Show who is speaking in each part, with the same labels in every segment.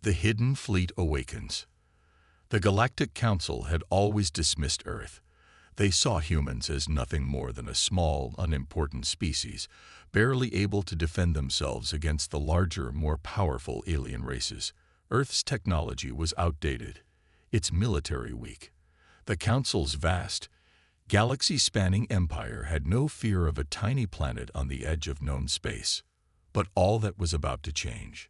Speaker 1: The Hidden Fleet Awakens. The Galactic Council had always dismissed Earth. They saw humans as nothing more than a small, unimportant species, barely able to defend themselves against the larger, more powerful alien races. Earth's technology was outdated, its military weak. The Council's vast, galaxy-spanning empire had no fear of a tiny planet on the edge of known space. But all that was about to change.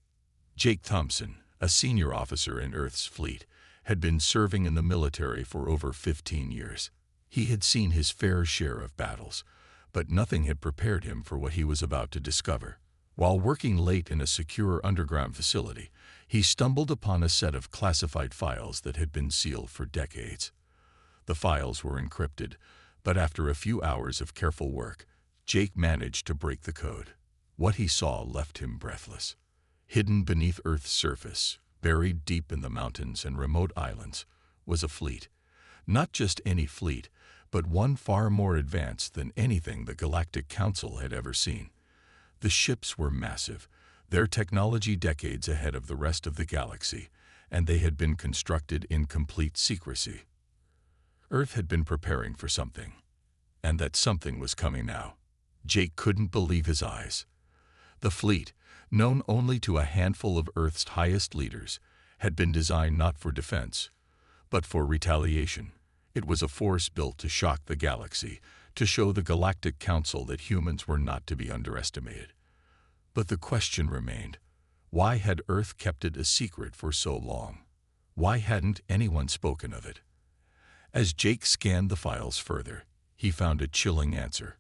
Speaker 1: Jake Thompson, a senior officer in Earth's fleet, had been serving in the military for over 15 years. He had seen his fair share of battles, but nothing had prepared him for what he was about to discover. While working late in a secure underground facility, he stumbled upon a set of classified files that had been sealed for decades. The files were encrypted, but after a few hours of careful work, Jake managed to break the code. What he saw left him breathless. Hidden beneath Earth's surface, buried deep in the mountains and remote islands, was a fleet. Not just any fleet, but one far more advanced than anything the Galactic Council had ever seen. The ships were massive, their technology decades ahead of the rest of the galaxy, and they had been constructed in complete secrecy. Earth had been preparing for something, and that something was coming now. Jake couldn't believe his eyes. The fleet, known only to a handful of Earth's highest leaders, had been designed not for defense, but for retaliation. It was a force built to shock the galaxy, to show the Galactic Council that humans were not to be underestimated. But the question remained, why had Earth kept it a secret for so long? Why hadn't anyone spoken of it? As Jake scanned the files further, he found a chilling answer.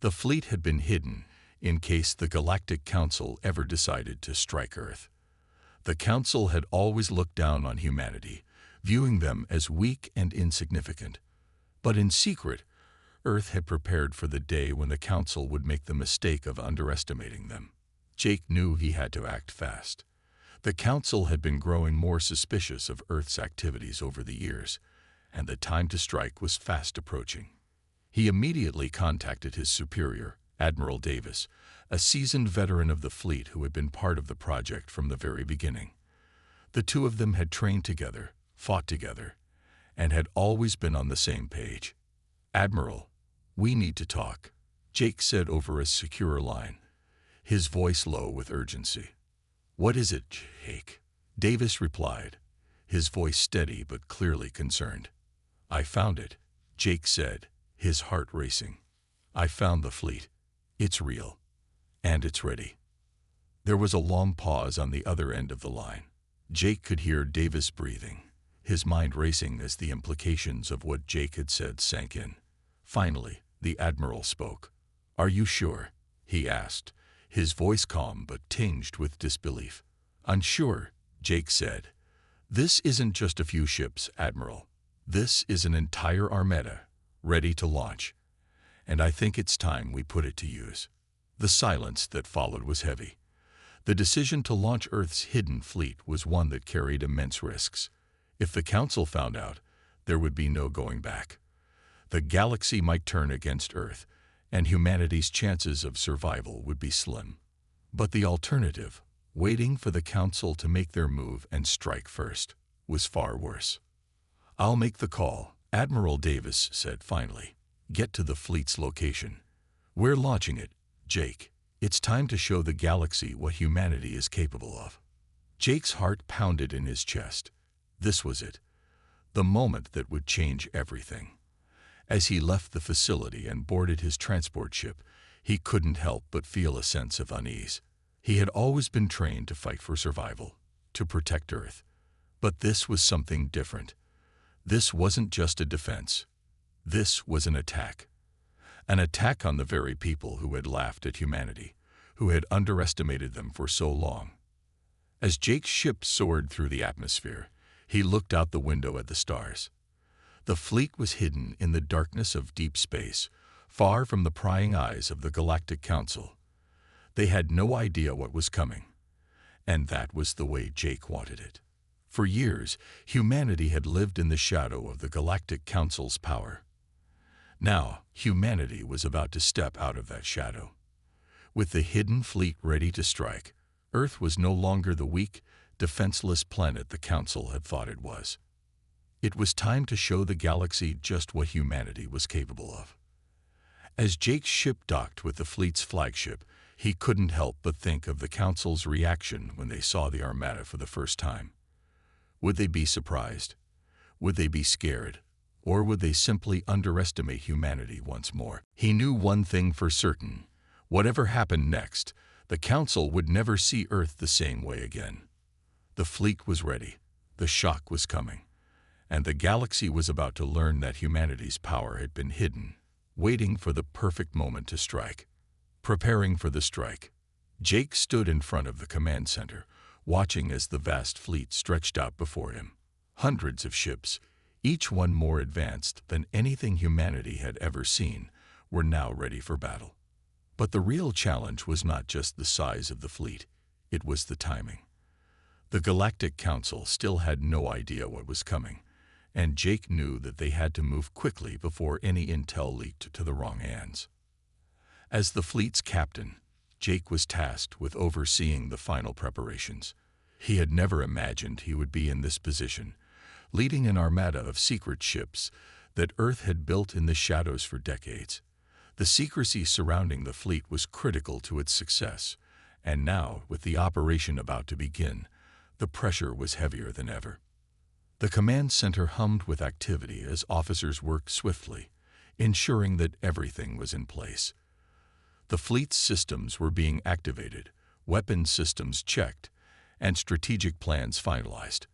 Speaker 1: The fleet had been hidden in case the Galactic Council ever decided to strike Earth. The Council had always looked down on humanity, viewing them as weak and insignificant. But in secret, Earth had prepared for the day when the Council would make the mistake of underestimating them. Jake knew he had to act fast. The Council had been growing more suspicious of Earth's activities over the years, and the time to strike was fast approaching. He immediately contacted his superior, Admiral Davis, a seasoned veteran of the fleet who had been part of the project from the very beginning. The two of them had trained together, fought together, and had always been on the same page. "Admiral, we need to talk," Jake said over a secure line, his voice low with urgency. "What is it, Jake?" Davis replied, his voice steady but clearly concerned. "I found it," Jake said, his heart racing. "I found the fleet. It's real. And it's ready." There was a long pause on the other end of the line. Jake could hear Davis breathing, his mind racing as the implications of what Jake had said sank in. Finally, the Admiral spoke. "Are you sure?" he asked, his voice calm but tinged with disbelief. "Unsure," Jake said. "This isn't just a few ships, Admiral. This is an entire armada, ready to launch. And I think it's time we put it to use." The silence that followed was heavy. The decision to launch Earth's hidden fleet was one that carried immense risks. If the Council found out, there would be no going back. The galaxy might turn against Earth, and humanity's chances of survival would be slim. But the alternative, waiting for the Council to make their move and strike first, was far worse. "I'll make the call," Admiral Davis said finally. "Get to the fleet's location. We're launching it, Jake. It's time to show the galaxy what humanity is capable of." Jake's heart pounded in his chest. This was it, the moment that would change everything. As he left the facility and boarded his transport ship, he couldn't help but feel a sense of unease. He had always been trained to fight for survival, to protect Earth. But this was something different. This wasn't just a defense. This was an attack. An attack on the very people who had laughed at humanity, who had underestimated them for so long. As Jake's ship soared through the atmosphere, he looked out the window at the stars. The fleet was hidden in the darkness of deep space, far from the prying eyes of the Galactic Council. They had no idea what was coming, and that was the way Jake wanted it. For years, humanity had lived in the shadow of the Galactic Council's power. Now, humanity was about to step out of that shadow. With the hidden fleet ready to strike, Earth was no longer the weak, defenseless planet the Council had thought it was. It was time to show the galaxy just what humanity was capable of. As Jake's ship docked with the fleet's flagship, he couldn't help but think of the Council's reaction when they saw the Armada for the first time. Would they be surprised? Would they be scared? Or would they simply underestimate humanity once more? He knew one thing for certain. Whatever happened next, the Council would never see Earth the same way again. The fleet was ready. The shock was coming. And the galaxy was about to learn that humanity's power had been hidden, waiting for the perfect moment to strike. Preparing for the strike, Jake stood in front of the command center, watching as the vast fleet stretched out before him. Hundreds of ships, each one more advanced than anything humanity had ever seen, were now ready for battle. But the real challenge was not just the size of the fleet, it was the timing. The Galactic Council still had no idea what was coming, and Jake knew that they had to move quickly before any intel leaked to the wrong hands. As the fleet's captain, Jake was tasked with overseeing the final preparations. He had never imagined he would be in this position, leading an armada of secret ships that Earth had built in the shadows for decades. The secrecy surrounding the fleet was critical to its success, and now, with the operation about to begin, the pressure was heavier than ever. The command center hummed with activity as officers worked swiftly, ensuring that everything was in place. The fleet's systems were being activated, weapons systems checked, and strategic plans finalized.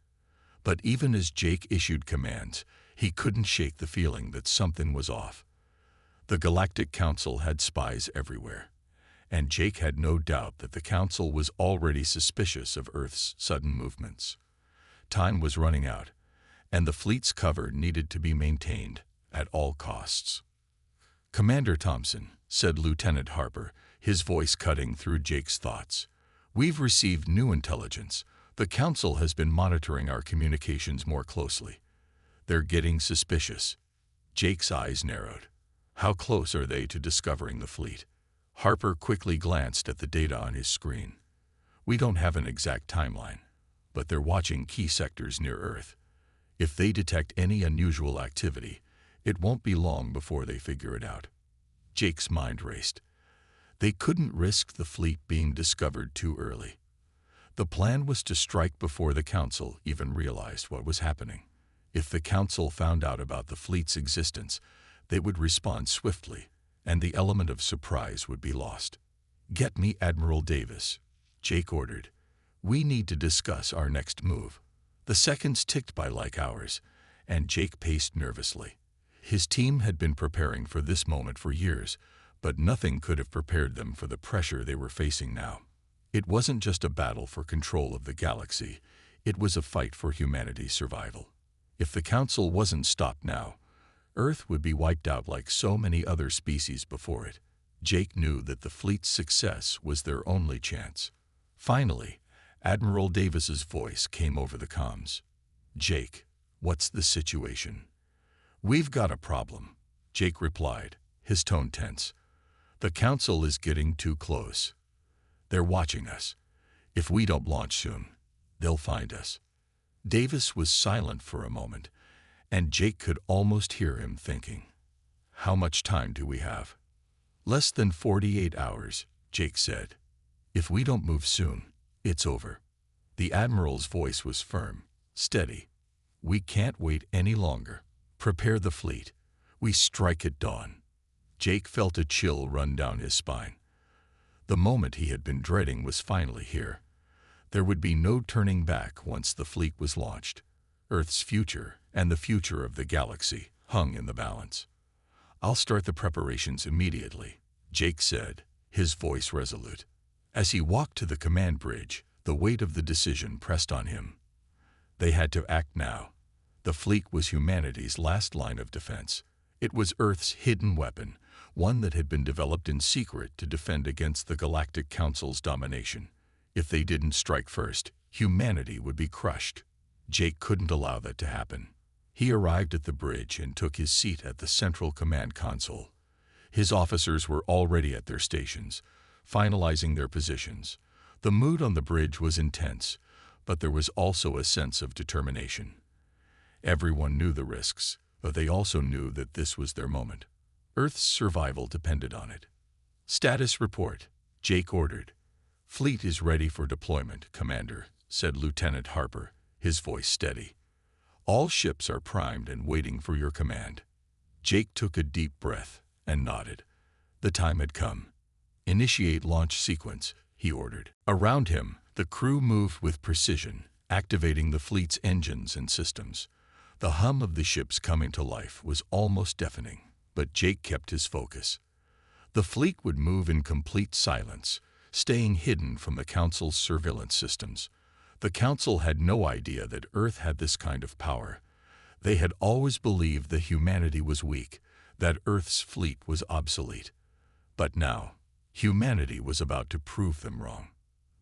Speaker 1: But even as Jake issued commands, he couldn't shake the feeling that something was off. The Galactic Council had spies everywhere, and Jake had no doubt that the Council was already suspicious of Earth's sudden movements. Time was running out, and the fleet's cover needed to be maintained at all costs. "Commander Thompson," said Lieutenant Harper, his voice cutting through Jake's thoughts, "we've received new intelligence. The Council has been monitoring our communications more closely. They're getting suspicious." Jake's eyes narrowed. How close are they to discovering the fleet? Harper quickly glanced at the data on his screen. "We don't have an exact timeline, but they're watching key sectors near Earth. If they detect any unusual activity, it won't be long before they figure it out." Jake's mind raced. They couldn't risk the fleet being discovered too early. The plan was to strike before the Council even realized what was happening. If the Council found out about the fleet's existence, they would respond swiftly, and the element of surprise would be lost. "Get me Admiral Davis," Jake ordered. "We need to discuss our next move." The seconds ticked by like hours, and Jake paced nervously. His team had been preparing for this moment for years, but nothing could have prepared them for the pressure they were facing now. It wasn't just a battle for control of the galaxy, it was a fight for humanity's survival. If the Council wasn't stopped now, Earth would be wiped out like so many other species before it. Jake knew that the fleet's success was their only chance. Finally, Admiral Davis's voice came over the comms. "Jake, what's the situation?" "We've got a problem," Jake replied, his tone tense. "The Council is getting too close. They're watching us. If we don't launch soon, they'll find us." Davis was silent for a moment, and Jake could almost hear him thinking, "How much time do we have?" "Less than 48 hours, Jake said. "If we don't move soon, it's over." The Admiral's voice was firm, steady. "We can't wait any longer. Prepare the fleet. We strike at dawn." Jake felt a chill run down his spine. The moment he had been dreading was finally here. There would be no turning back once the fleet was launched. Earth's future and the future of the galaxy hung in the balance. "I'll start the preparations immediately," Jake said, his voice resolute. As he walked to the command bridge, the weight of the decision pressed on him. They had to act now. The fleet was humanity's last line of defense. It was Earth's hidden weapon, one that had been developed in secret to defend against the Galactic Council's domination. If they didn't strike first, humanity would be crushed. Jake couldn't allow that to happen. He arrived at the bridge and took his seat at the central command console. His officers were already at their stations, finalizing their positions. The mood on the bridge was intense, but there was also a sense of determination. Everyone knew the risks, but they also knew that this was their moment. Earth's survival depended on it. "Status report," Jake ordered. "Fleet is ready for deployment, Commander," said Lieutenant Harper, his voice steady. "All ships are primed and waiting for your command." Jake took a deep breath and nodded. The time had come. "Initiate launch sequence," he ordered. Around him, the crew moved with precision, activating the fleet's engines and systems. The hum of the ships coming to life was almost deafening, but Jake kept his focus. The fleet would move in complete silence, staying hidden from the Council's surveillance systems. The Council had no idea that Earth had this kind of power. They had always believed that humanity was weak, that Earth's fleet was obsolete. But now, humanity was about to prove them wrong.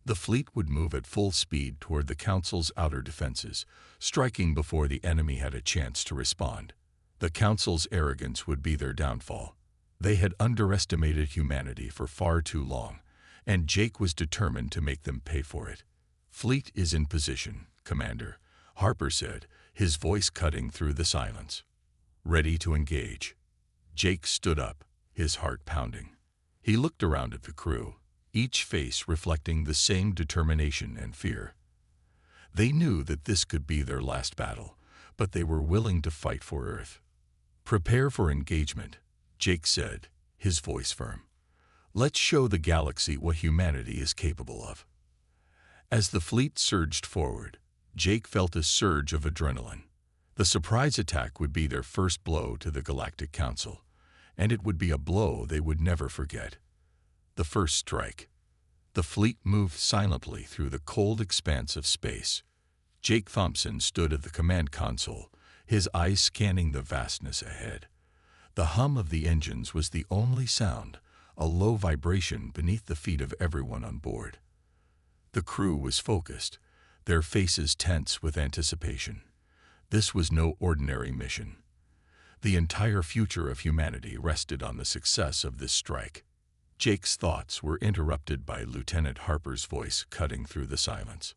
Speaker 1: The fleet would move at full speed toward the Council's outer defenses, striking before the enemy had a chance to respond. The Council's arrogance would be their downfall. They had underestimated humanity for far too long, and Jake was determined to make them pay for it. "Fleet is in position, Commander," Harper said, his voice cutting through the silence. "Ready to engage." Jake stood up, his heart pounding. He looked around at the crew, each face reflecting the same determination and fear. They knew that this could be their last battle, but they were willing to fight for Earth. "Prepare for engagement," Jake said, his voice firm. "Let's show the galaxy what humanity is capable of." As the fleet surged forward, Jake felt a surge of adrenaline. The surprise attack would be their first blow to the Galactic Council, and it would be a blow they would never forget. The first strike. The fleet moved silently through the cold expanse of space. Jake Thompson stood at the command console, his eyes scanning the vastness ahead. The hum of the engines was the only sound, a low vibration beneath the feet of everyone on board. The crew was focused, their faces tense with anticipation. This was no ordinary mission. The entire future of humanity rested on the success of this strike. Jake's thoughts were interrupted by Lieutenant Harper's voice cutting through the silence.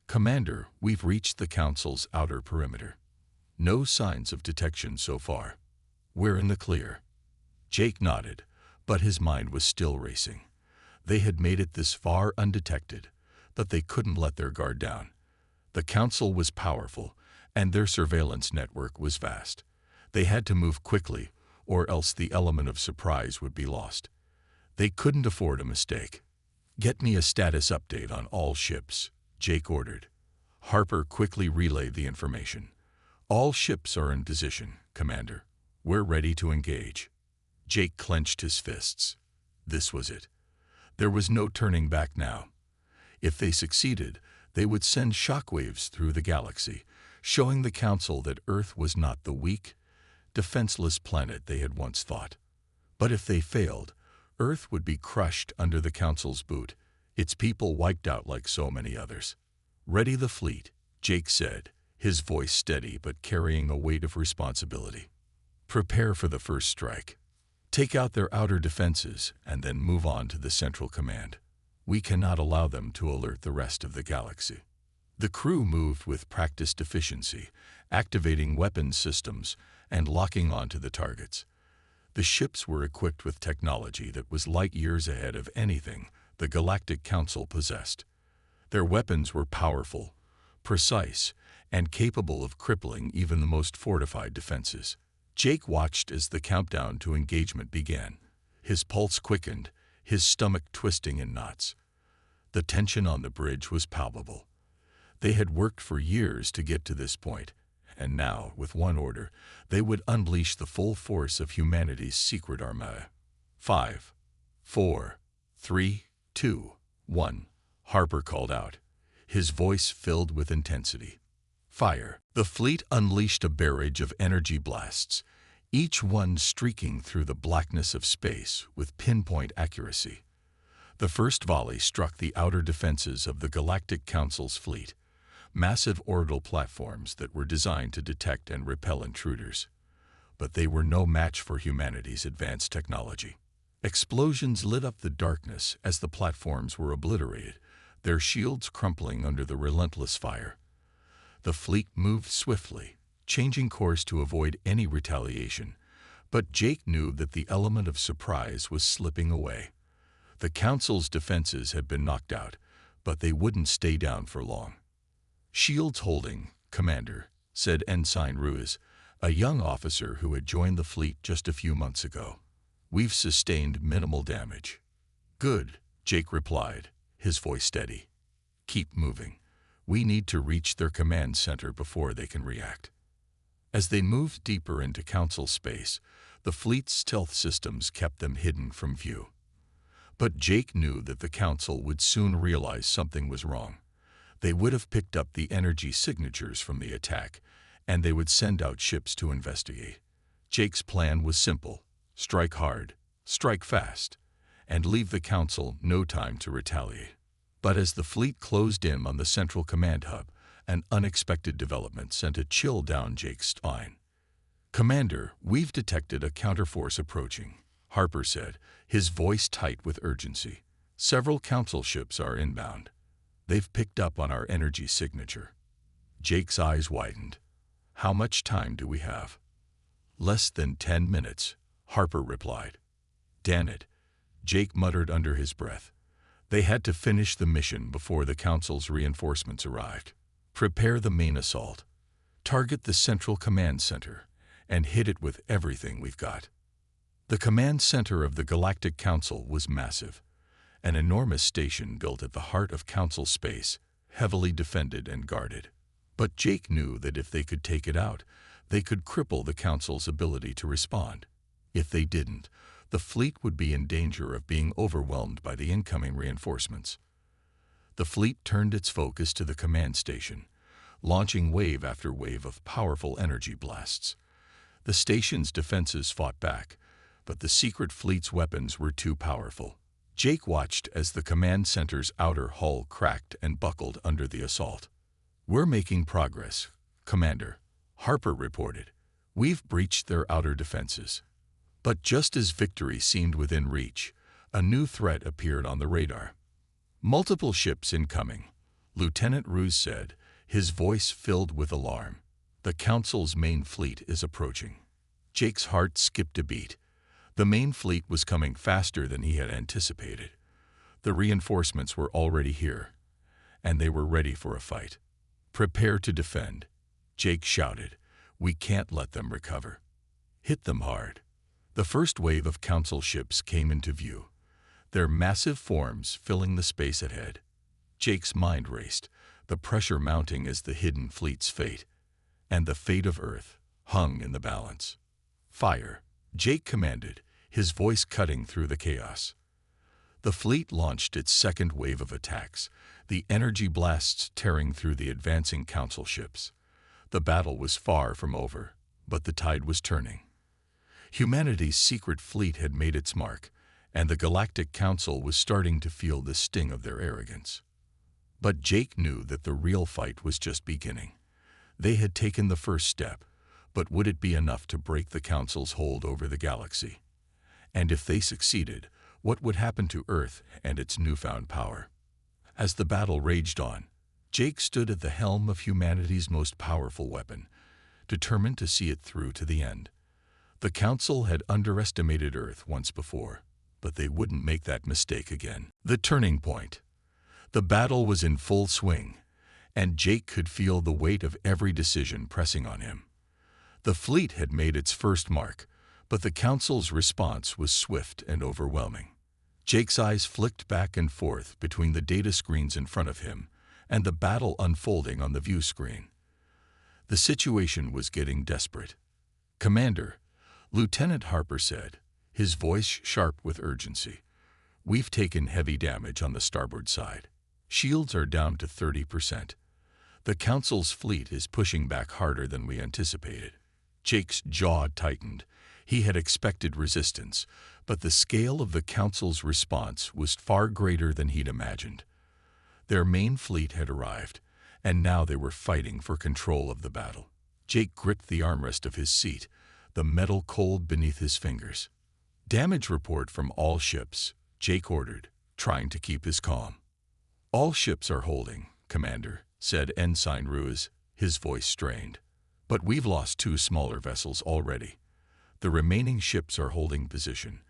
Speaker 1: "Commander, we've reached the Council's outer perimeter. No signs of detection so far. We're in the clear." Jake nodded, but his mind was still racing. They had made it this far undetected, but they couldn't let their guard down. The Council was powerful, and their surveillance network was vast. They had to move quickly, or else the element of surprise would be lost. They couldn't afford a mistake. "Get me a status update on all ships," Jake ordered. Harper quickly relayed the information. "All ships are in position, Commander. We're ready to engage." Jake clenched his fists. This was it. There was no turning back now. If they succeeded, they would send shockwaves through the galaxy, showing the Council that Earth was not the weak, defenseless planet they had once thought. But if they failed, Earth would be crushed under the Council's boot, its people wiped out like so many others. "Ready the fleet," Jake said, his voice steady but carrying a weight of responsibility. "Prepare for the first strike. Take out their outer defenses and then move on to the Central Command. We cannot allow them to alert the rest of the galaxy." The crew moved with practiced efficiency, activating weapons systems and locking onto the targets. The ships were equipped with technology that was light years ahead of anything the Galactic Council possessed. Their weapons were powerful, precise, and capable of crippling even the most fortified defenses. Jake watched as the countdown to engagement began. His pulse quickened, his stomach twisting in knots. The tension on the bridge was palpable. They had worked for years to get to this point, and now, with one order, they would unleash the full force of humanity's secret armada. 5, 4, 3, 2, 1, Harper called out, his voice filled with intensity. "Fire!" The fleet unleashed a barrage of energy blasts, each one streaking through the blackness of space with pinpoint accuracy. The first volley struck the outer defenses of the Galactic Council's fleet, massive orbital platforms that were designed to detect and repel intruders. But they were no match for humanity's advanced technology. Explosions lit up the darkness as the platforms were obliterated, their shields crumpling under the relentless fire. The fleet moved swiftly, changing course to avoid any retaliation, but Jake knew that the element of surprise was slipping away. The Council's defenses had been knocked out, but they wouldn't stay down for long. "Shields holding, Commander," said Ensign Ruiz, a young officer who had joined the fleet just a few months ago. "We've sustained minimal damage." "Good," Jake replied, his voice steady. "Keep moving. We need to reach their command center before they can react." As they moved deeper into Council space, the fleet's stealth systems kept them hidden from view. But Jake knew that the Council would soon realize something was wrong. They would have picked up the energy signatures from the attack, and they would send out ships to investigate. Jake's plan was simple: strike hard, strike fast, and leave the Council no time to retaliate. But as the fleet closed in on the central command hub, an unexpected development sent a chill down Jake's spine. "Commander, we've detected a counterforce approaching," Harper said, his voice tight with urgency. "Several Council ships are inbound. They've picked up on our energy signature." Jake's eyes widened. "How much time do we have?" "Less than 10 minutes, Harper replied. "Damn it," Jake muttered under his breath. They had to finish the mission before the Council's reinforcements arrived. "Prepare the main assault. Target the central command center and hit it with everything we've got." The command center of the Galactic Council was massive, an enormous station built at the heart of Council space, heavily defended and guarded. But Jake knew that if they could take it out, they could cripple the Council's ability to respond. If they didn't, the fleet would be in danger of being overwhelmed by the incoming reinforcements. The fleet turned its focus to the command station, launching wave after wave of powerful energy blasts. The station's defenses fought back, but the secret fleet's weapons were too powerful. Jake watched as the command center's outer hull cracked and buckled under the assault. "We're making progress, Commander," Harper reported. "We've breached their outer defenses." But just as victory seemed within reach, a new threat appeared on the radar. "Multiple ships incoming," Lieutenant Ruiz said, his voice filled with alarm. "The Council's main fleet is approaching." Jake's heart skipped a beat. The main fleet was coming faster than he had anticipated. The reinforcements were already here, and they were ready for a fight. "Prepare to defend," Jake shouted. "We can't let them recover. Hit them hard." The first wave of Council ships came into view, their massive forms filling the space ahead. Jake's mind raced, the pressure mounting as the hidden fleet's fate, and the fate of Earth, hung in the balance. "Fire," Jake commanded, his voice cutting through the chaos. The fleet launched its second wave of attacks, the energy blasts tearing through the advancing Council ships. The battle was far from over, but the tide was turning. Humanity's secret fleet had made its mark, and the Galactic Council was starting to feel the sting of their arrogance. But Jake knew that the real fight was just beginning. They had taken the first step, but would it be enough to break the Council's hold over the galaxy? And if they succeeded, what would happen to Earth and its newfound power? As the battle raged on, Jake stood at the helm of humanity's most powerful weapon, determined to see it through to the end. The Council had underestimated Earth once before, but they wouldn't make that mistake again. The turning point. The battle was in full swing, and Jake could feel the weight of every decision pressing on him. The fleet had made its first mark, but the Council's response was swift and overwhelming. Jake's eyes flicked back and forth between the data screens in front of him and the battle unfolding on the view screen. The situation was getting desperate. "Commander," Lieutenant Harper said, his voice sharp with urgency, "we've taken heavy damage on the starboard side. Shields are down to 30%. The Council's fleet is pushing back harder than we anticipated." Jake's jaw tightened. He had expected resistance, but the scale of the Council's response was far greater than he'd imagined. Their main fleet had arrived, and now they were fighting for control of the battle. Jake gripped the armrest of his seat, the metal cold beneath his fingers. "Damage report from all ships," Jake ordered, trying to keep his calm. "All ships are holding, Commander," said Ensign Ruiz, his voice strained. "But we've lost 2 smaller vessels already. The remaining ships are holding position,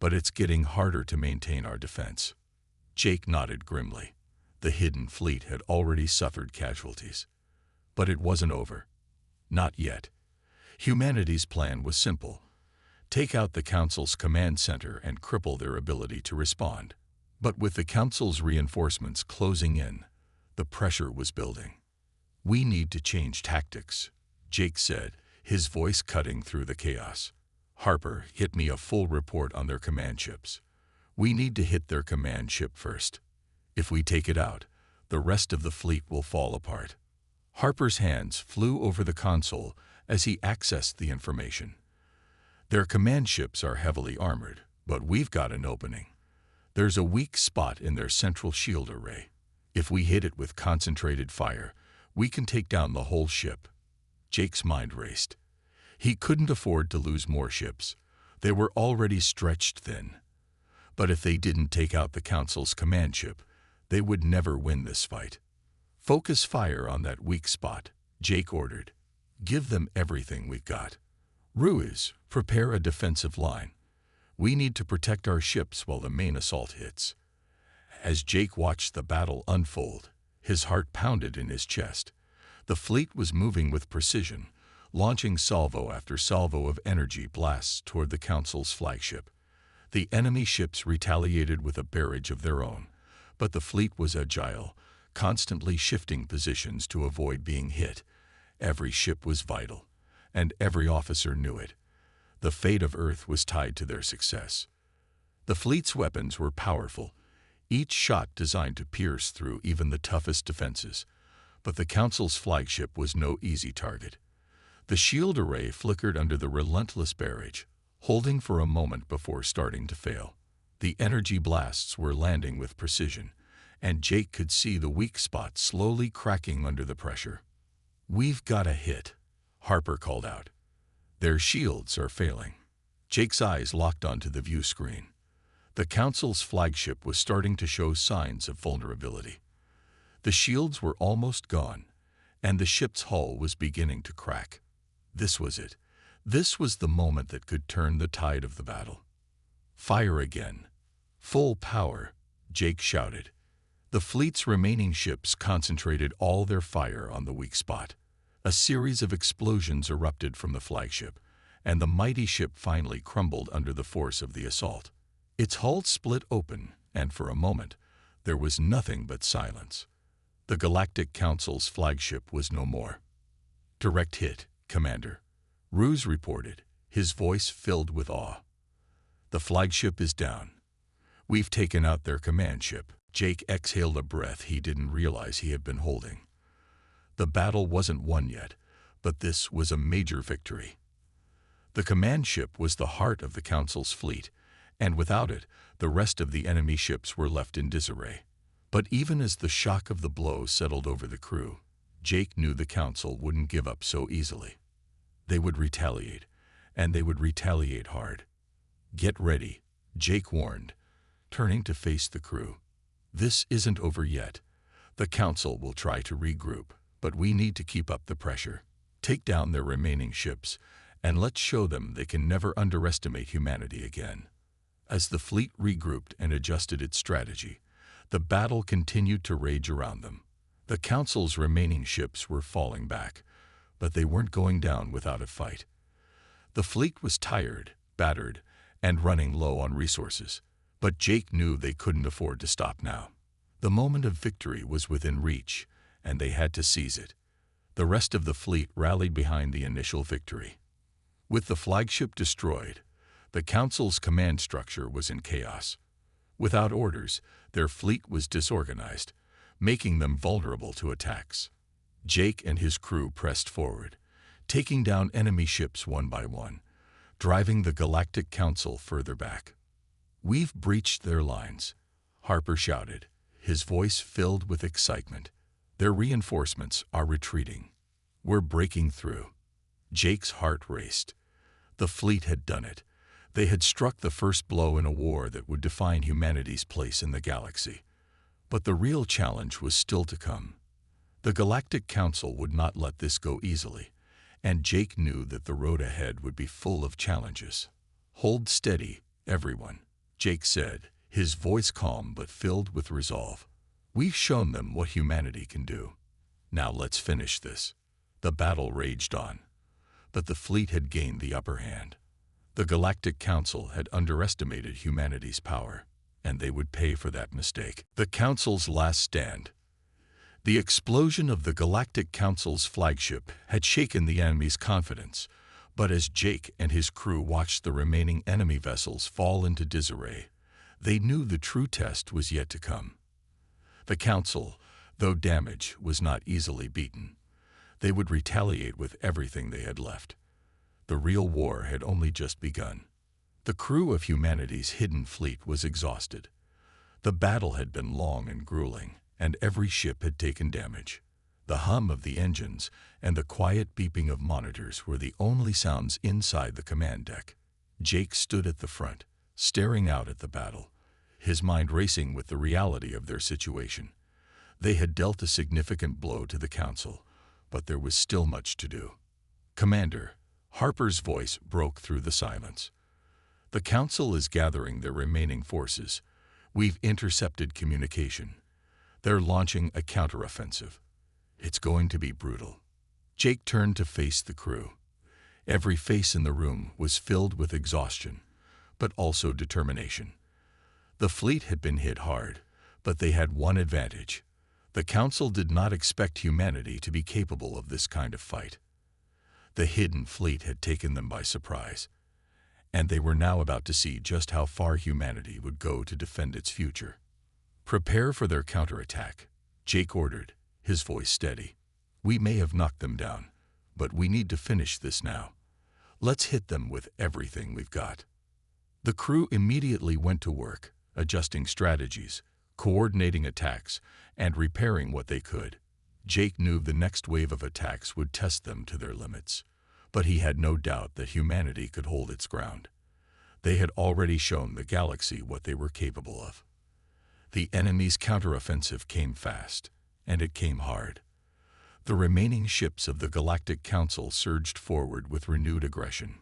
Speaker 1: but it's getting harder to maintain our defense." Jake nodded grimly. The hidden fleet had already suffered casualties. But it wasn't over. Not yet. Humanity's plan was simple. Take out the Council's command center and cripple their ability to respond. But with the Council's reinforcements closing in, the pressure was building. "We need to change tactics," Jake said, his voice cutting through the chaos. "Harper, hit me a full report on their command ships. We need to hit their command ship first. If we take it out, the rest of the fleet will fall apart." Harper's hands flew over the console as he accessed the information. "Their command ships are heavily armored, but we've got an opening. There's a weak spot in their central shield array. If we hit it with concentrated fire, we can take down the whole ship." Jake's mind raced. He couldn't afford to lose more ships. They were already stretched thin. But if they didn't take out the Council's command ship, they would never win this fight. "Focus fire on that weak spot," Jake ordered. "Give them everything we've got. Ruiz, prepare a defensive line. We need to protect our ships while the main assault hits." As Jake watched the battle unfold, his heart pounded in his chest. The fleet was moving with precision, launching salvo after salvo of energy blasts toward the Council's flagship. The enemy ships retaliated with a barrage of their own, but the fleet was agile, constantly shifting positions to avoid being hit. Every ship was vital, and every officer knew it. The fate of Earth was tied to their success. The fleet's weapons were powerful, each shot designed to pierce through even the toughest defenses. But the Council's flagship was no easy target. The shield array flickered under the relentless barrage, holding for a moment before starting to fail. The energy blasts were landing with precision, and Jake could see the weak spot slowly cracking under the pressure. "We've got a hit," Harper called out. "Their shields are failing." Jake's eyes locked onto the view screen. The Council's flagship was starting to show signs of vulnerability. The shields were almost gone, and the ship's hull was beginning to crack. This was it. This was the moment that could turn the tide of the battle. "Fire again. Full power," Jake shouted. The fleet's remaining ships concentrated all their fire on the weak spot. A series of explosions erupted from the flagship, and the mighty ship finally crumbled under the force of the assault. Its hull split open, and for a moment, there was nothing but silence. The Galactic Council's flagship was no more. "Direct hit, Commander," Ruiz reported, his voice filled with awe. "The flagship is down. We've taken out their command ship." Jake exhaled a breath he didn't realize he had been holding. The battle wasn't won yet, but this was a major victory. The command ship was the heart of the Council's fleet, and without it, the rest of the enemy ships were left in disarray. But even as the shock of the blow settled over the crew, Jake knew the Council wouldn't give up so easily. They would retaliate, and they would retaliate hard. "Get ready," Jake warned, turning to face the crew. "This isn't over yet. The Council will try to regroup, but we need to keep up the pressure. Take down their remaining ships, and let's show them they can never underestimate humanity again." As the fleet regrouped and adjusted its strategy, the battle continued to rage around them. The Council's remaining ships were falling back, but they weren't going down without a fight. The fleet was tired, battered, and running low on resources, but Jake knew they couldn't afford to stop now. The moment of victory was within reach, and they had to seize it. The rest of the fleet rallied behind the initial victory. With the flagship destroyed, the Council's command structure was in chaos. Without orders, their fleet was disorganized, making them vulnerable to attacks. Jake and his crew pressed forward, taking down enemy ships one by one, driving the Galactic Council further back. "We've breached their lines," Harper shouted, his voice filled with excitement. "Their reinforcements are retreating. We're breaking through." Jake's heart raced. The fleet had done it. They had struck the first blow in a war that would define humanity's place in the galaxy. But the real challenge was still to come. The Galactic Council would not let this go easily, and Jake knew that the road ahead would be full of challenges. "Hold steady, everyone," Jake said, his voice calm but filled with resolve. "We've shown them what humanity can do. Now let's finish this." The battle raged on, but the fleet had gained the upper hand. The Galactic Council had underestimated humanity's power, and they would pay for that mistake. The Council's last stand. The explosion of the Galactic Council's flagship had shaken the enemy's confidence, but as Jake and his crew watched the remaining enemy vessels fall into disarray, they knew the true test was yet to come. The Council, though damaged, was not easily beaten. They would retaliate with everything they had left. The real war had only just begun. The crew of humanity's hidden fleet was exhausted. The battle had been long and grueling, and every ship had taken damage. The hum of the engines and the quiet beeping of monitors were the only sounds inside the command deck. Jake stood at the front, staring out at the battle, his mind racing with the reality of their situation. They had dealt a significant blow to the Council, but there was still much to do. "Commander," Harper's voice broke through the silence. "The Council is gathering their remaining forces. We've intercepted communication. They're launching a counteroffensive. It's going to be brutal." Jake turned to face the crew. Every face in the room was filled with exhaustion, but also determination. The fleet had been hit hard, but they had one advantage. The Council did not expect humanity to be capable of this kind of fight. The hidden fleet had taken them by surprise, and they were now about to see just how far humanity would go to defend its future. "Prepare for their counterattack," Jake ordered, his voice steady. "We may have knocked them down, but we need to finish this now. Let's hit them with everything we've got." The crew immediately went to work, adjusting strategies, coordinating attacks, and repairing what they could. Jake knew the next wave of attacks would test them to their limits, but he had no doubt that humanity could hold its ground. They had already shown the galaxy what they were capable of. The enemy's counteroffensive came fast, and it came hard. The remaining ships of the Galactic Council surged forward with renewed aggression.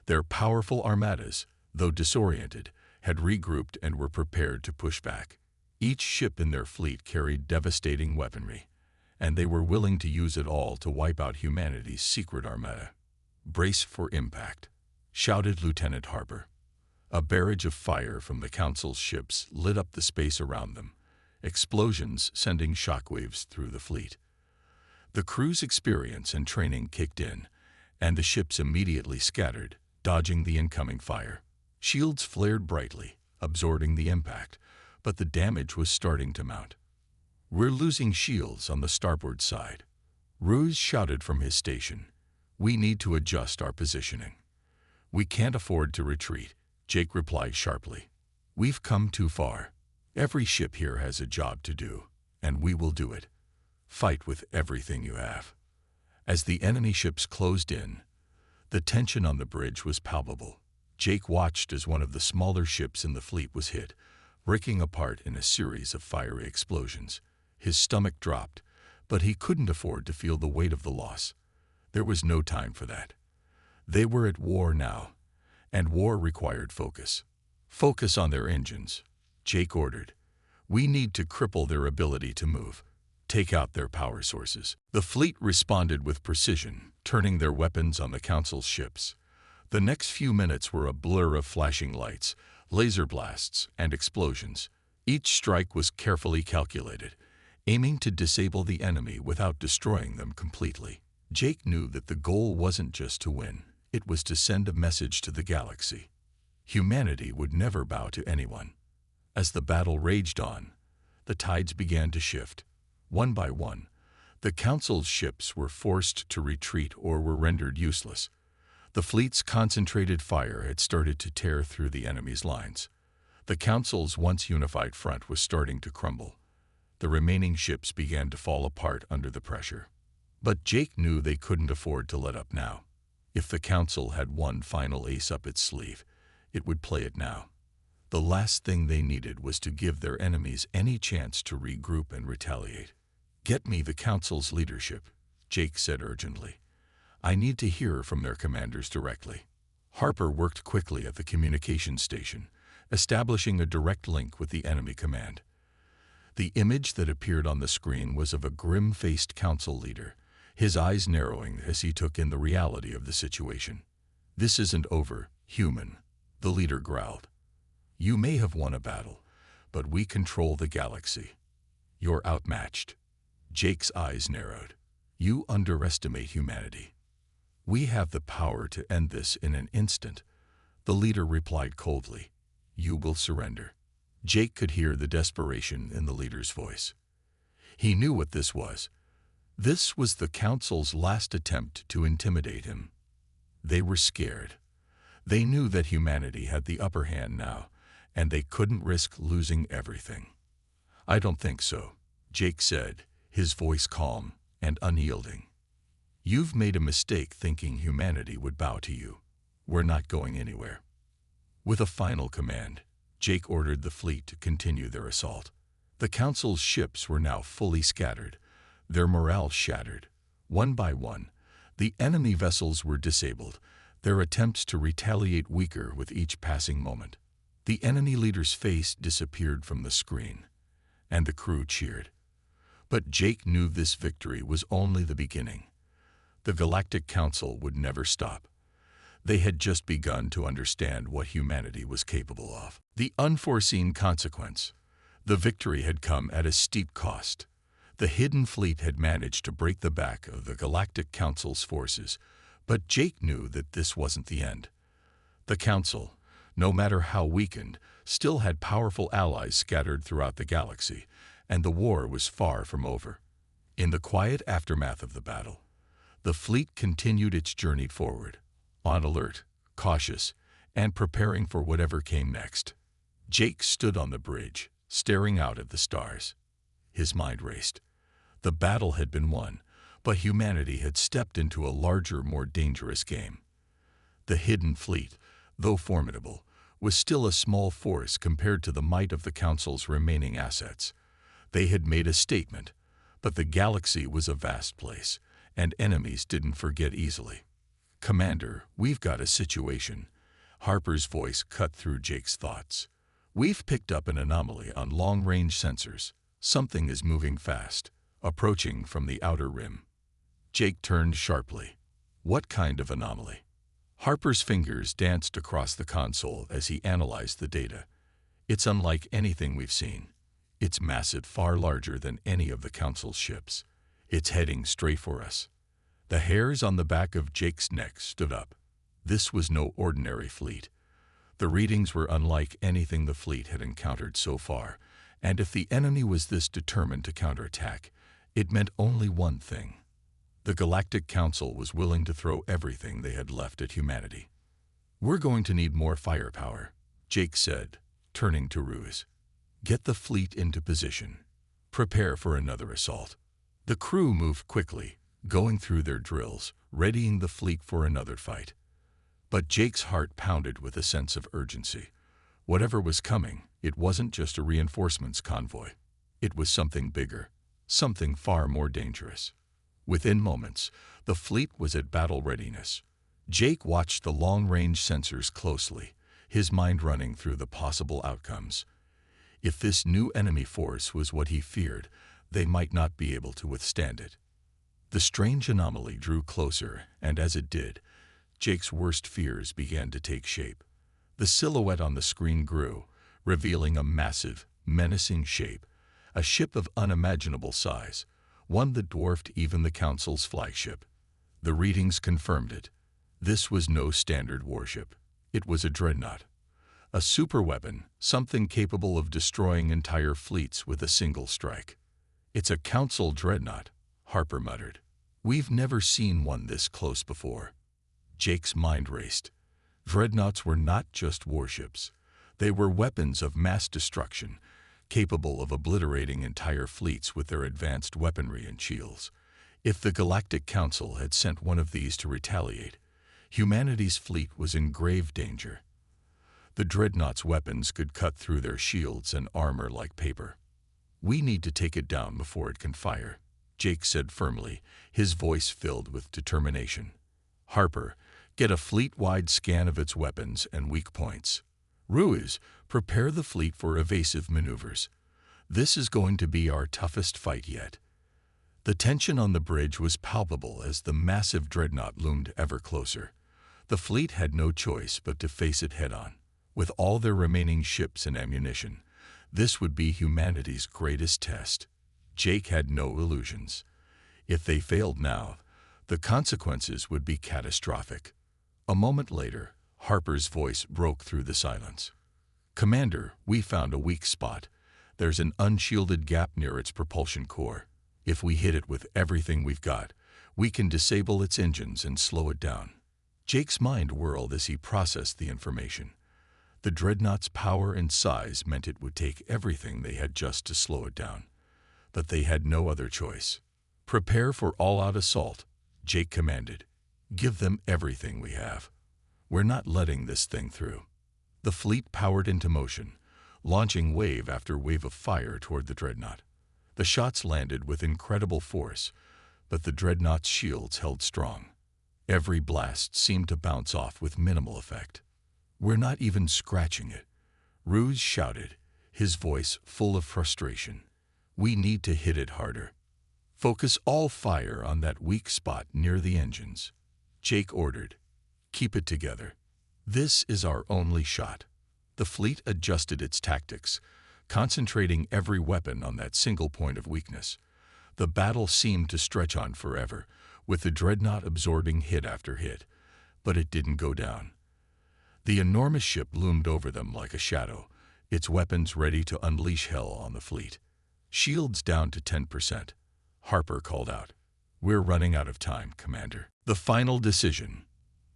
Speaker 1: Their powerful armadas, though disoriented, had regrouped and were prepared to push back. Each ship in their fleet carried devastating weaponry, and they were willing to use it all to wipe out humanity's secret armada. "Brace for impact," shouted Lieutenant Harper. A barrage of fire from the Council's ships lit up the space around them, explosions sending shockwaves through the fleet. The crew's experience and training kicked in, and the ships immediately scattered, dodging the incoming fire. Shields flared brightly, absorbing the impact, but the damage was starting to mount. "We're losing shields on the starboard side," Ruse shouted from his station. "We need to adjust our positioning." "We can't afford to retreat," Jake replied sharply. "We've come too far. Every ship here has a job to do, and we will do it. Fight with everything you have." As the enemy ships closed in, the tension on the bridge was palpable. Jake watched as one of the smaller ships in the fleet was hit, breaking apart in a series of fiery explosions. His stomach dropped, but he couldn't afford to feel the weight of the loss. There was no time for that. They were at war now, and war required focus. "Focus on their engines," Jake ordered. "We need to cripple their ability to move. Take out their power sources." The fleet responded with precision, turning their weapons on the Council's ships. The next few minutes were a blur of flashing lights, laser blasts, and explosions. Each strike was carefully calculated, aiming to disable the enemy without destroying them completely. Jake knew that the goal wasn't just to win, it was to send a message to the galaxy. Humanity would never bow to anyone. As the battle raged on, the tides began to shift. One by one, the Council's ships were forced to retreat or were rendered useless. The fleet's concentrated fire had started to tear through the enemy's lines. The Council's once unified front was starting to crumble. The remaining ships began to fall apart under the pressure. But Jake knew they couldn't afford to let up now. If the Council had one final ace up its sleeve, it would play it now. The last thing they needed was to give their enemies any chance to regroup and retaliate. "Get me the Council's leadership," Jake said urgently. "I need to hear from their commanders directly." Harper worked quickly at the communications station, establishing a direct link with the enemy command. The image that appeared on the screen was of a grim-faced council leader, his eyes narrowing as he took in the reality of the situation. "This isn't over, human," the leader growled. "You may have won a battle, but we control the galaxy. You're outmatched." Jake's eyes narrowed. "You underestimate humanity. We have the power to end this in an instant," the leader replied coldly. "You will surrender." Jake could hear the desperation in the leader's voice. He knew what this was. This was the Council's last attempt to intimidate him. They were scared. They knew that humanity had the upper hand now, and they couldn't risk losing everything. "I don't think so," Jake said, his voice calm and unyielding. "You've made a mistake thinking humanity would bow to you. We're not going anywhere." With a final command, Jake ordered the fleet to continue their assault. The Council's ships were now fully scattered, their morale shattered. One by one, the enemy vessels were disabled, their attempts to retaliate weaker with each passing moment. The enemy leader's face disappeared from the screen, and the crew cheered. But Jake knew this victory was only the beginning. The Galactic Council would never stop. They had just begun to understand what humanity was capable of. The unforeseen consequence. The victory had come at a steep cost. The hidden fleet had managed to break the back of the Galactic Council's forces, but Jake knew that this wasn't the end. The Council, no matter how weakened, still had powerful allies scattered throughout the galaxy, and the war was far from over. In the quiet aftermath of the battle, the fleet continued its journey forward, on alert, cautious, and preparing for whatever came next. Jake stood on the bridge, staring out at the stars. His mind raced. The battle had been won, but humanity had stepped into a larger, more dangerous game. The hidden fleet, though formidable, was still a small force compared to the might of the Council's remaining assets. They had made a statement, but the galaxy was a vast place, and enemies didn't forget easily. "Commander, we've got a situation." Harper's voice cut through Jake's thoughts. "We've picked up an anomaly on long-range sensors. Something is moving fast, approaching from the outer rim." Jake turned sharply. "What kind of anomaly?" Harper's fingers danced across the console as he analyzed the data. "It's unlike anything we've seen. It's massive, far larger than any of the Council's ships. It's heading straight for us." The hairs on the back of Jake's neck stood up. This was no ordinary fleet. The readings were unlike anything the fleet had encountered so far, and if the enemy was this determined to counterattack, it meant only one thing. The Galactic Council was willing to throw everything they had left at humanity. "We're going to need more firepower," Jake said, turning to Ruse. "Get the fleet into position. Prepare for another assault." The crew moved quickly, going through their drills, readying the fleet for another fight. But Jake's heart pounded with a sense of urgency. Whatever was coming, it wasn't just a reinforcements convoy. It was something bigger, something far more dangerous. Within moments, the fleet was at battle readiness. Jake watched the long-range sensors closely, his mind running through the possible outcomes. If this new enemy force was what he feared, they might not be able to withstand it. The strange anomaly drew closer, and as it did, Jake's worst fears began to take shape. The silhouette on the screen grew, revealing a massive, menacing shape, a ship of unimaginable size, one that dwarfed even the Council's flagship. The readings confirmed it. This was no standard warship. It was a dreadnought. A superweapon, something capable of destroying entire fleets with a single strike. "It's a Council dreadnought," Harper muttered. "We've never seen one this close before." Jake's mind raced. Dreadnoughts were not just warships. They were weapons of mass destruction, capable of obliterating entire fleets with their advanced weaponry and shields. If the Galactic Council had sent one of these to retaliate, humanity's fleet was in grave danger. The dreadnought's weapons could cut through their shields and armor like paper. "We need to take it down before it can fire," Jake said firmly, his voice filled with determination. "Harper, get a fleet-wide scan of its weapons and weak points. Ruiz, prepare the fleet for evasive maneuvers. This is going to be our toughest fight yet." The tension on the bridge was palpable as the massive dreadnought loomed ever closer. The fleet had no choice but to face it head-on. With all their remaining ships and ammunition, this would be humanity's greatest test. Jake had no illusions. If they failed now, the consequences would be catastrophic. A moment later, Harper's voice broke through the silence. "Commander, we found a weak spot. There's an unshielded gap near its propulsion core. If we hit it with everything we've got, we can disable its engines and slow it down." Jake's mind whirled as he processed the information. The dreadnought's power and size meant it would take everything they had just to slow it down. But they had no other choice. "Prepare for all-out assault," Jake commanded. "Give them everything we have. We're not letting this thing through." The fleet powered into motion, launching wave after wave of fire toward the dreadnought. The shots landed with incredible force, but the dreadnought's shields held strong. Every blast seemed to bounce off with minimal effect. "We're not even scratching it," Ruiz shouted, his voice full of frustration. "We need to hit it harder. Focus all fire on that weak spot near the engines," Jake ordered. "Keep it together. This is our only shot." The fleet adjusted its tactics, concentrating every weapon on that single point of weakness. The battle seemed to stretch on forever, with the dreadnought absorbing hit after hit, but it didn't go down. The enormous ship loomed over them like a shadow, its weapons ready to unleash hell on the fleet. "Shields down to 10%. Harper called out. "We're running out of time, Commander." The final decision.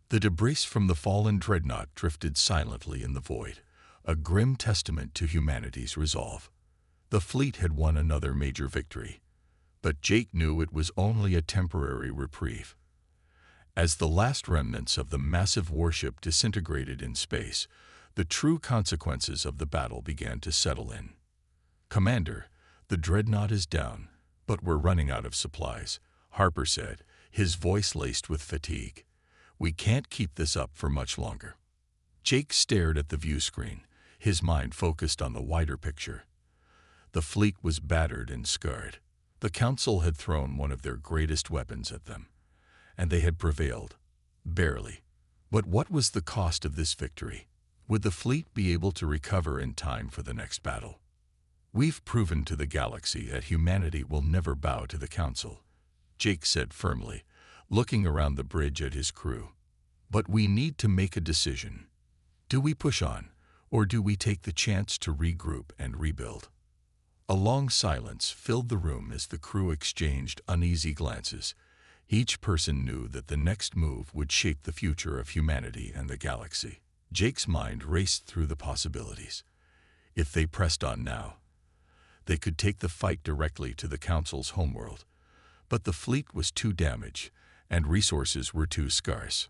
Speaker 1: The debris from the fallen dreadnought drifted silently in the void, a grim testament to humanity's resolve. The fleet had won another major victory, but Jake knew it was only a temporary reprieve. As the last remnants of the massive warship disintegrated in space, the true consequences of the battle began to settle in. "Commander, the dreadnought is down, but we're running out of supplies," Harper said, his voice laced with fatigue. "We can't keep this up for much longer." Jake stared at the view screen, his mind focused on the wider picture. The fleet was battered and scarred. The Council had thrown one of their greatest weapons at them, and they had prevailed. Barely. But what was the cost of this victory? Would the fleet be able to recover in time for the next battle? "We've proven to the galaxy that humanity will never bow to the Council," Jake said firmly, looking around the bridge at his crew. "But we need to make a decision. Do we push on, or do we take the chance to regroup and rebuild?" A long silence filled the room as the crew exchanged uneasy glances. Each person knew that the next move would shape the future of humanity and the galaxy. Jake's mind raced through the possibilities. If they pressed on now, they could take the fight directly to the Council's homeworld. But the fleet was too damaged, and resources were too scarce.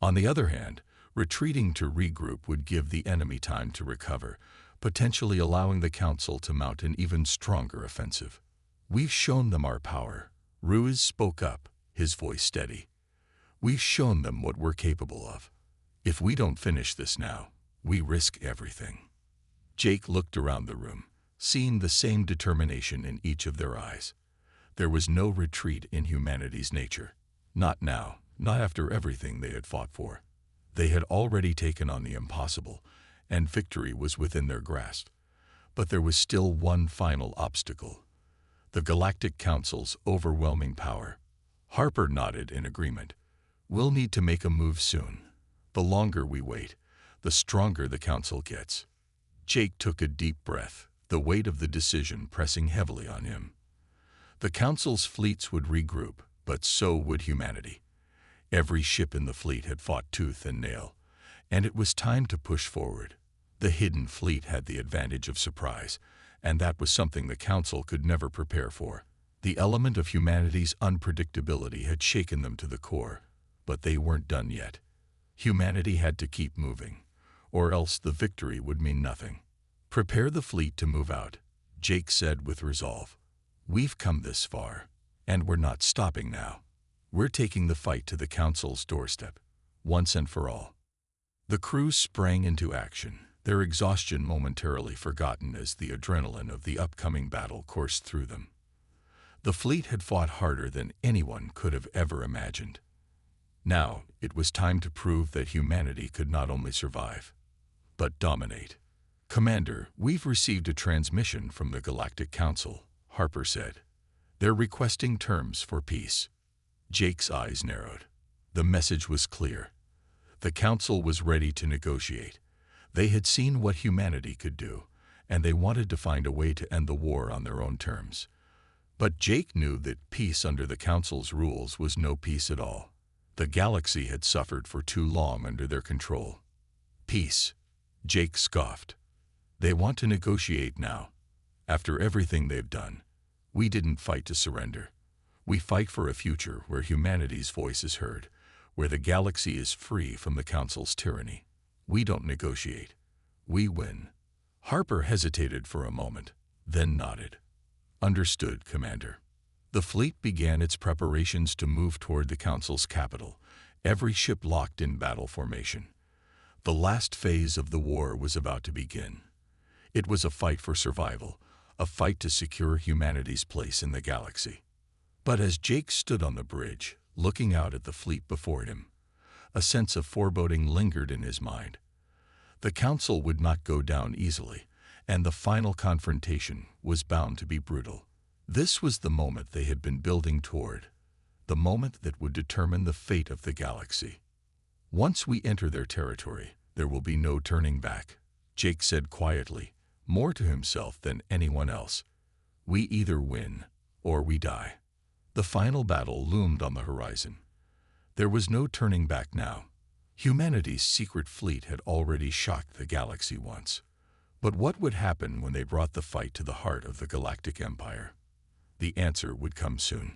Speaker 1: On the other hand, retreating to regroup would give the enemy time to recover, potentially allowing the Council to mount an even stronger offensive. "We've shown them our power," Ruiz spoke up, his voice steady. "We've shown them what we're capable of. If we don't finish this now, we risk everything." Jake looked around the room, seeing the same determination in each of their eyes. There was no retreat in humanity's nature. Not now, not after everything they had fought for. They had already taken on the impossible, and victory was within their grasp. But there was still one final obstacle: the Galactic Council's overwhelming power. Harper nodded in agreement. "We'll need to make a move soon. The longer we wait, the stronger the Council gets." Jake took a deep breath, the weight of the decision pressing heavily on him. The Council's fleets would regroup, but so would humanity. Every ship in the fleet had fought tooth and nail, and it was time to push forward. The hidden fleet had the advantage of surprise, and that was something the Council could never prepare for. The element of humanity's unpredictability had shaken them to the core, but they weren't done yet. Humanity had to keep moving, or else the victory would mean nothing. "Prepare the fleet to move out," Jake said with resolve. "We've come this far, and we're not stopping now. We're taking the fight to the Council's doorstep, once and for all." The crew sprang into action, their exhaustion momentarily forgotten as the adrenaline of the upcoming battle coursed through them. The fleet had fought harder than anyone could have ever imagined. Now, it was time to prove that humanity could not only survive, but dominate. "Commander, we've received a transmission from the Galactic Council," Harper said. "They're requesting terms for peace." Jake's eyes narrowed. The message was clear. The Council was ready to negotiate. They had seen what humanity could do, and they wanted to find a way to end the war on their own terms. But Jake knew that peace under the Council's rules was no peace at all. The galaxy had suffered for too long under their control. "Peace," Jake scoffed. "They want to negotiate now. After everything they've done, we didn't fight to surrender. We fight for a future where humanity's voice is heard, where the galaxy is free from the Council's tyranny. We don't negotiate. We win." Harper hesitated for a moment, then nodded. "Understood, Commander." The fleet began its preparations to move toward the Council's capital, every ship locked in battle formation. The last phase of the war was about to begin. It was a fight for survival, a fight to secure humanity's place in the galaxy. But as Jake stood on the bridge, looking out at the fleet before him, a sense of foreboding lingered in his mind. The Council would not go down easily, and the final confrontation was bound to be brutal. This was the moment they had been building toward, the moment that would determine the fate of the galaxy. "Once we enter their territory, there will be no turning back," Jake said quietly, more to himself than anyone else. "We either win or we die." The final battle loomed on the horizon. There was no turning back now. Humanity's secret fleet had already shocked the galaxy once. But what would happen when they brought the fight to the heart of the Galactic Empire? The answer would come soon.